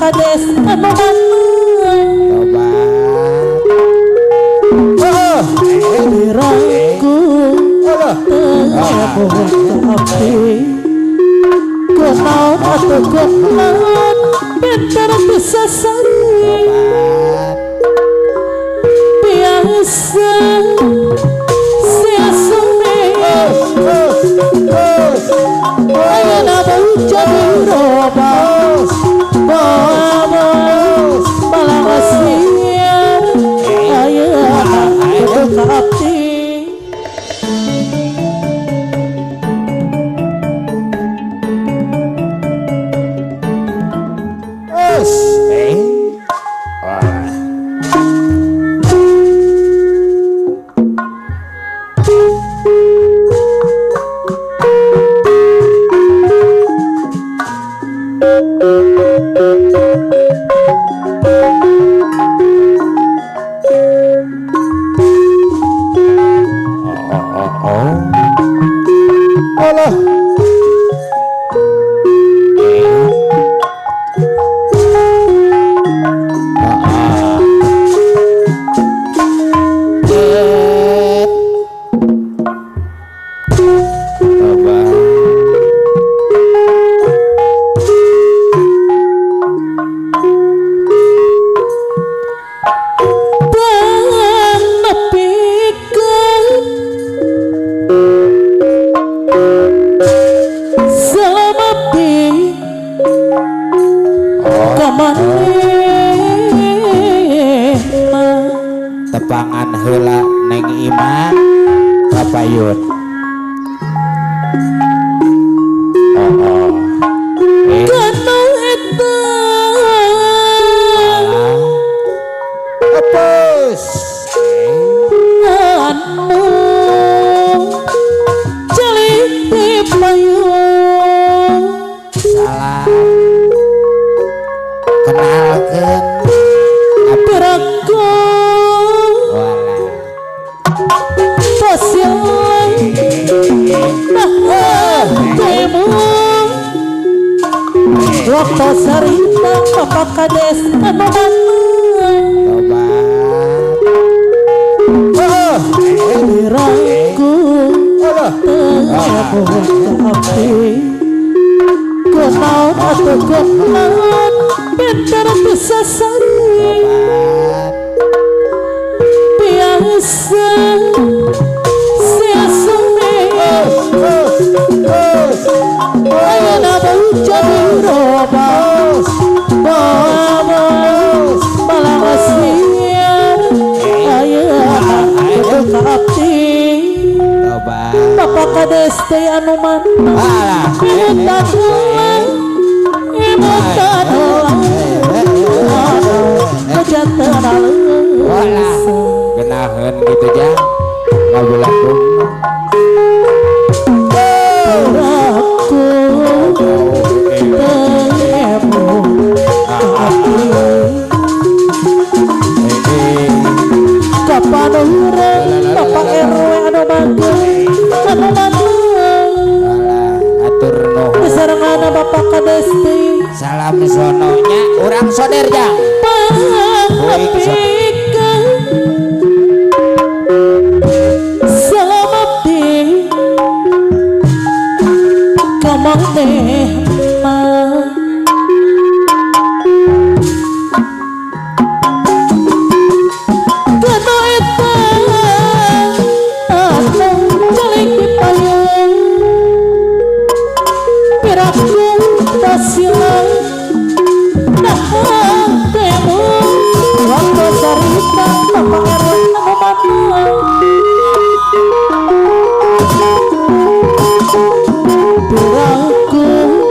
kades anoman diraku tapi kenal atau kenal bentar bisa sari biasa siasune ayo nabau jadi robos bos malang siap ayo hati tepangan heula neng iman kapayun kanu eta apus anu celik di payung salah kenalkeun apiraku fosil temu waktu sarita papa kades anoman diraku tapi kenal atau kenal bentar bisa sari biasa siasune ayo nabau jadi robos bos malang siap ayo hati Bapak kades teh anu mana imutan ulang kejatan alus genaheun gitu jang ngabulakung aku temu kapan urang Bapak RW anu bagus atur nuhun besarangan Bapak kades teh salam sononya urang soder jang selamat di kamar teh kanu eta anu celik di payung piraku pasilan temu waktu sarita papa erwan piraku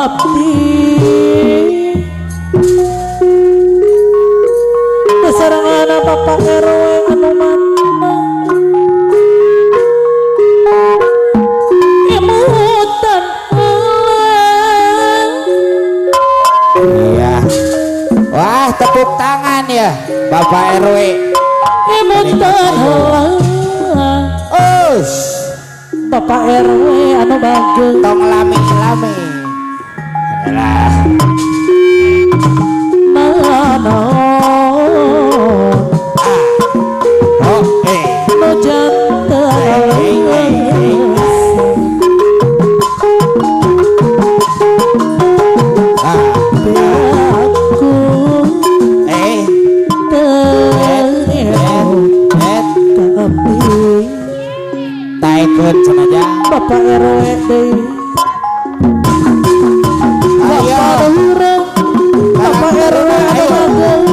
abdi kesarangan Bapak RW anu mana imutan Iya. Wah, tepuk tangan ya Bapak RW. imutan Us, Bapak RW anu bageng tong lami-lami. Alah, mana oke. nu janten aku Eh, tapi taikeun sanaja. Bapak RW deui Ayo. Bapak RW anu bageng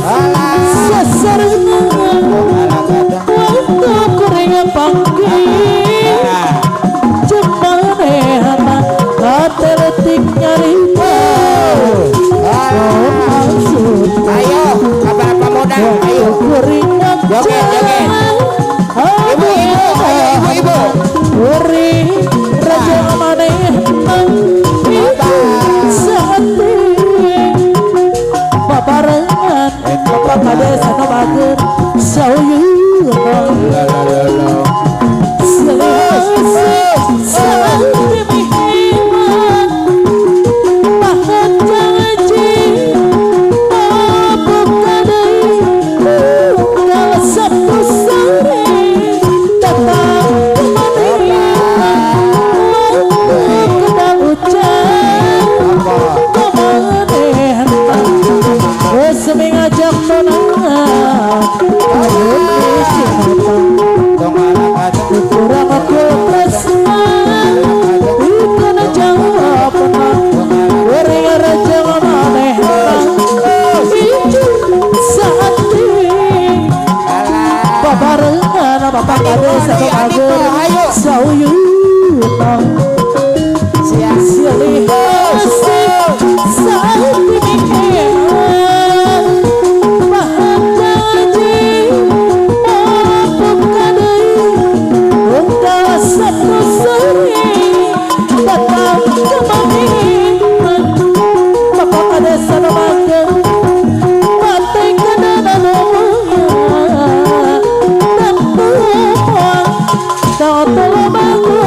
Alah. sasareuna Alah, kadang. waktu kuring panggil Ah, cemanehana kateletik nyarita maksud ayo, kabar pemuda, ayo. kuring Joget, joget. Ibu-ibu, ayo ibu-ibu. kuring raja manehna sehati babarengan Bapak Kades anu bageur sauyuna Lalalala. Ngajak tonang Dong anak kadang. kurang aku tresnan bukan jawab kuring raja manehna itu saat Alah. babarengan Bapak Kades anu bageur sauyuna Siap. silih asik saat dimikiran bahan janji buka deui unggal satu seri datang kemaminan Bapak Kades anu bageur pateng kadana nomonya dan puang kau telah bangun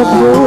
Prabu